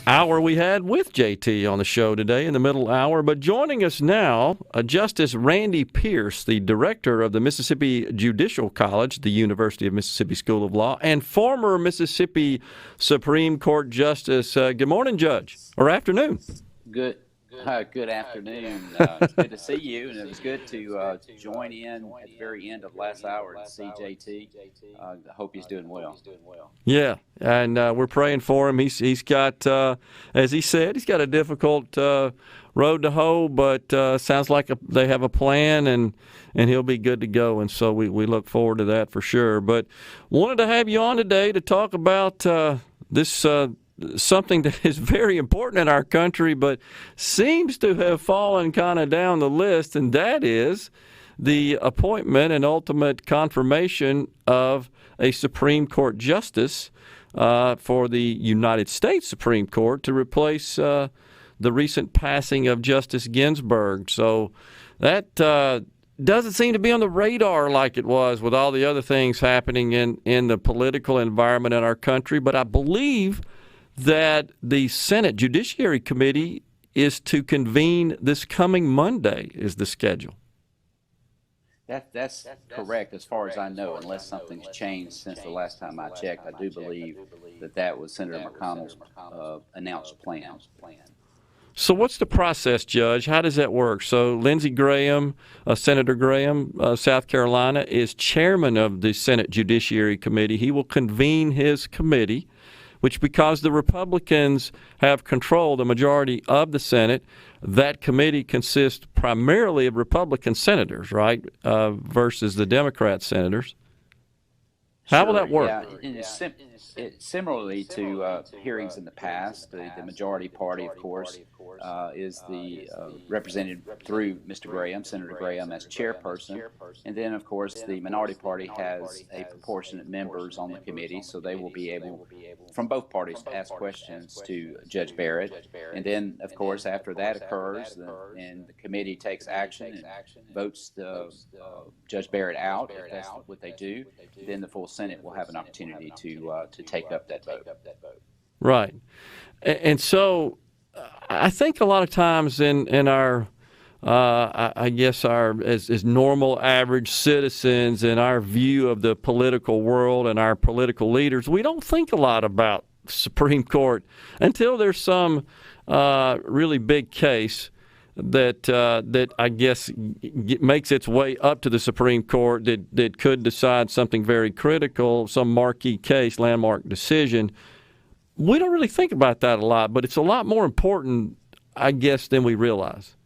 hour we had with JT on the show today in the middle hour. But joining us now, Justice Randy Pierce, the director of the Mississippi Judicial College, the University of Mississippi School of Law, and former Mississippi Supreme Court Justice. Good morning, Judge, or afternoon. Good afternoon. It's good to see you, and it was good to join in at the very end of last hour to see JT. I hope he's doing well. Yeah, and we're praying for him. He's got, as he said, he's got a difficult road to hoe, but sounds like they have a plan, and he'll be good to go. And so we look forward to that for sure. But wanted to have you on today to talk about this. Something that is very important in our country, but seems to have fallen kind of down the list, and that is the appointment and ultimate confirmation of a Supreme Court justice for the United States Supreme Court to replace the recent passing of Justice Ginsburg. So that doesn't seem to be on the radar like it was with all the other things happening in the political environment in our country, but I believe that the Senate Judiciary Committee is to convene this coming Monday, is the schedule. That's correct as far as I know, unless something's changed since the last time I checked. I do believe that was Senator McConnell's announced plan. So what's the process, Judge? How does that work? So Lindsey Graham, Senator Graham, South Carolina, is chairman of the Senate Judiciary Committee. He will convene his committee, which, because the Republicans have control, the majority of the Senate, that committee consists primarily of Republican senators, right, versus the Democrat senators. How will that work? Yeah, similarly to hearings in the past, the majority party, of course, is represented through Mr. Graham, Senator Graham, as chairperson. And then, of course, the minority party has a proportionate members on the committee, so they will be able, from both parties, to ask questions to Judge Barrett. And then, of course, after that occurs, and the committee takes action and votes Judge Barrett out, if that's what they do, then the full Senate will have an opportunity to take up that vote. Right. And so I think a lot of times in our, I guess, as normal average citizens, in our view of the political world and our political leaders, we don't think a lot about Supreme Court until there's some really big case that I guess makes its way up to the Supreme Court that could decide something very critical, some marquee case, landmark decision. We don't really think about that a lot, but it's a lot more important, I guess, than we realize.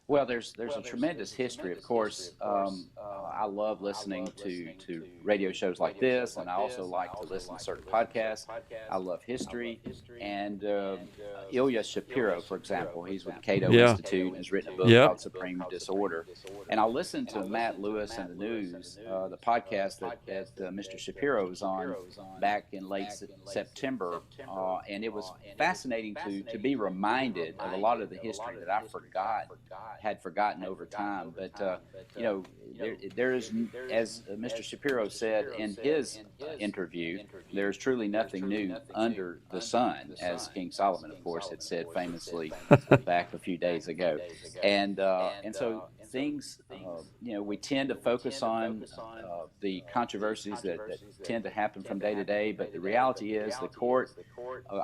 Well, there's a tremendous history, of course. I love listening to radio shows like this, and I also like to listen to certain podcasts. I love history. And Ilya Shapiro, for example, he's with the Cato Institute and has written a book called Supreme Disorder. And I listened to Matt Lewis and the News, the podcast that Mr. Shapiro was on back in late September. And it was fascinating to be reminded of a lot of the history that I had forgotten over time. But, there is, as Mr. Shapiro said in his interview, there's truly nothing new under the sun, as King Solomon, of course, had said famously back a few days ago. And so things, we tend to focus on the controversies that tend to happen from day to day, but the reality is the court,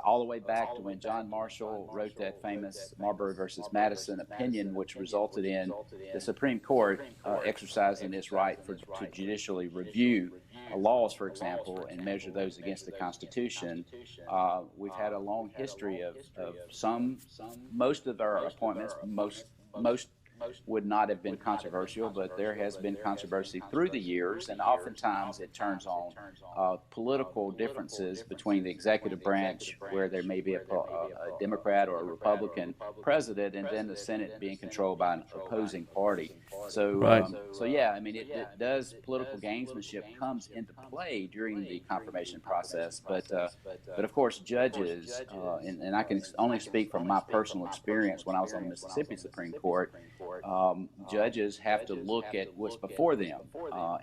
all the way back to when John Marshall wrote that famous Marbury versus Madison opinion, which resulted in the Supreme Court exercising its right to judicially review laws, for example, and measure those against the Constitution. We've had a long history of most of our appointments, most would not have been controversial, but there has been controversy through the years, and oftentimes it turns on political differences between the executive branch, where there may be a Democrat or a Republican president, and then the Senate being controlled by an opposing party. So, right. It does, political gamesmanship comes into play during the confirmation process, but of course, judges, and I can only speak from my personal experience when I was on the Mississippi Supreme Court. Judges have to look at what's before them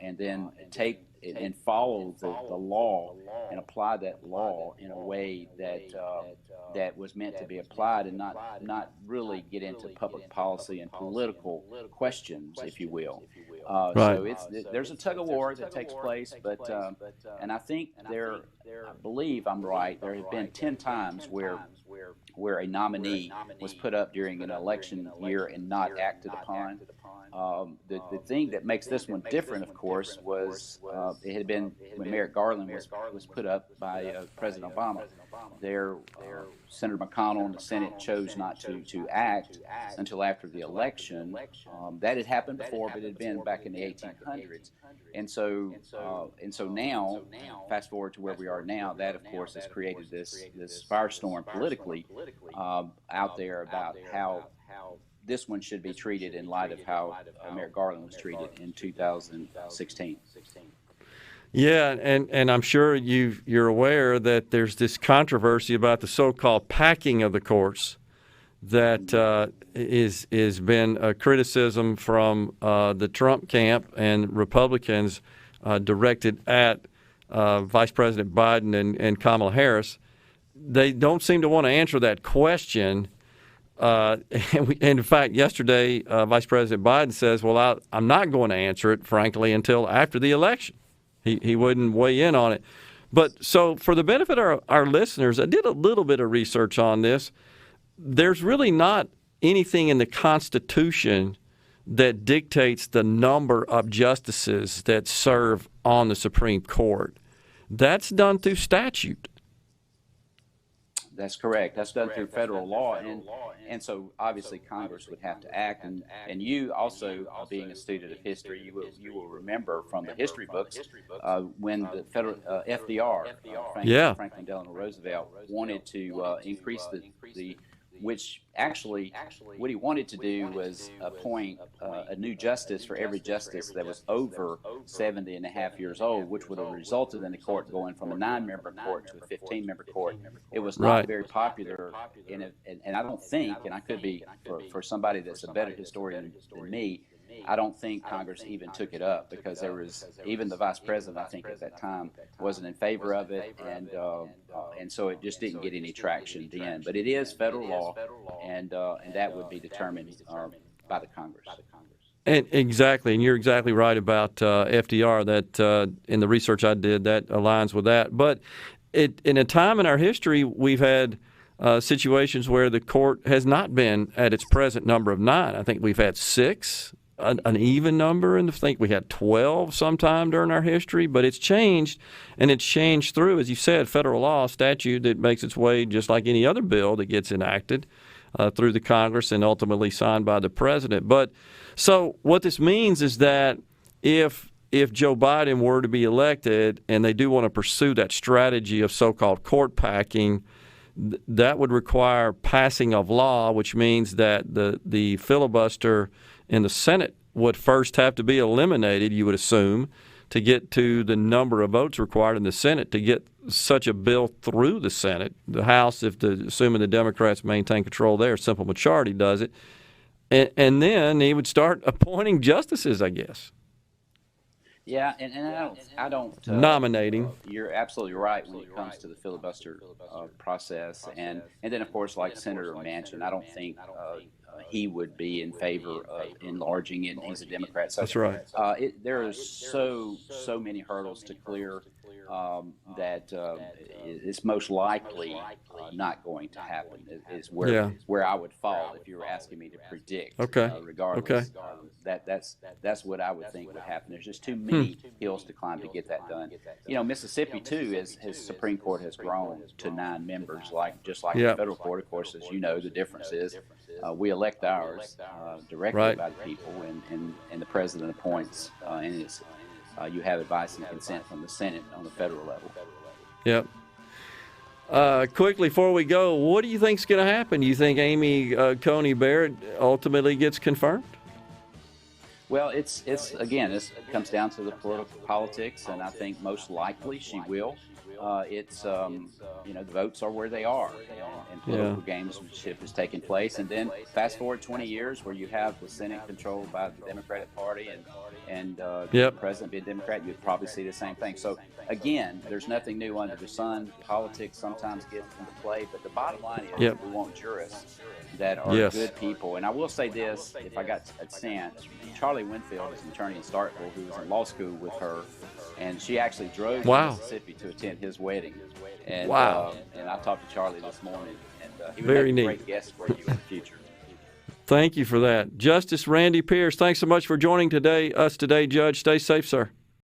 and then take and follow the law and apply that law in a way that that was meant to be applied, and not really get into public policy and political questions, if you will. Right. So there's a tug of war that takes place, but and I think I believe I'm right. There have been 10 times where a nominee was put up during an election year and not acted upon. The thing that makes this one different, of course, was it had been when Merrick Garland was put up by President Obama. Senator McConnell and the Senate chose not to act until after the election. That had happened before, but it had been back in the 1800s. And so now, fast forward to where we are now, that of course has created this firestorm politically out there about how this one should be treated in light of how Merrick Garland was treated in 2016. Yeah, and I'm sure you're aware that there's this controversy about the so-called packing of the courts that is been a criticism from the Trump camp and Republicans directed at Vice President Biden and Kamala Harris. They don't seem to want to answer that question. And in fact, yesterday, Vice President Biden says, well, I'm not going to answer it, frankly, until after the election. He wouldn't weigh in on it. But so for the benefit of our listeners, I did a little bit of research on this. There's really not anything in the Constitution that dictates the number of justices that serve on the Supreme Court. That's done through statute. That's correct. That's done through federal law, and so obviously Congress would have to act. And you also, being a student of history, you will remember from the history books when the federal FDR, Franklin Delano Roosevelt, wanted to increase the which actually what he wanted to do was appoint a new justice for every justice that was over 70 and a half years old, which would have resulted in the court going from a 9-member court to a 15-member court. It was not very popular, and I don't think, and I could be, for somebody that's a better historian than me, I don't think Congress even took it up, because there was, even the vice president, I think at that time, wasn't in favor of it, and so it just didn't get any traction then. But it is federal law, and that would be determined by the Congress. And exactly, and you're exactly right about FDR. That in the research I did, that aligns with that. But in a time in our history, we've had situations where the court has not been at its present number of 9. I think we've had 6. An even number, and I think we had 12 sometime during our history, but it's changed, and it's changed through, as you said, federal law, statute that makes its way just like any other bill that gets enacted through the Congress and ultimately signed by the president. But so what this means is that if Joe Biden were to be elected and they do want to pursue that strategy of so-called court packing, that would require passing of law, which means that the filibuster in the Senate would first have to be eliminated, you would assume, to get to the number of votes required in the Senate to get such a bill through the Senate. The House, assuming the Democrats maintain control there, simple majority does it. And then he would start appointing justices, I guess. Yeah, and I don't nominating. You're absolutely right when it comes to the filibuster process, and then of course, like Senator Manchin, I don't think he would be in favor of enlarging it. And he's a Democrat, so that's right. There are so many hurdles to clear that it's most likely not going to happen. Is where I would fall if you were asking me to predict. Okay. Regardless, that's what I would think would happen. There's just too many hills to climb to get that done. You know, Mississippi too, his Supreme Court has grown to 9 members, just like the federal court. Of course, as you know, the difference is we elect ours directly by the people, and the president appoints, and it's you have advice and consent from the Senate on the federal level. Yep. Quickly, before we go, what do you think is going to happen? Do you think Amy Coney Barrett ultimately gets confirmed? Well, this comes down to the political politics, and I think most likely she will. it's the votes are where they are, and political gamesmanship is taking place. And then fast forward 20 years, where you have the Senate controlled by the Democratic Party, and the president being Democrat, you'd probably see the same thing. So again, there's nothing new under the sun. Politics sometimes get into play, but the bottom line is we want jurists that are good people. And I will say this, if I got a chance, Charlie Winfield is an attorney in Starkville who was in law school with her, and she actually drove to Mississippi to attend his wedding. And, and I talked to Charlie this morning, and he would make a great guest for you in the future. Thank you for that. Justice Randy Pierce, thanks so much for joining us today, Judge. Stay safe, sir.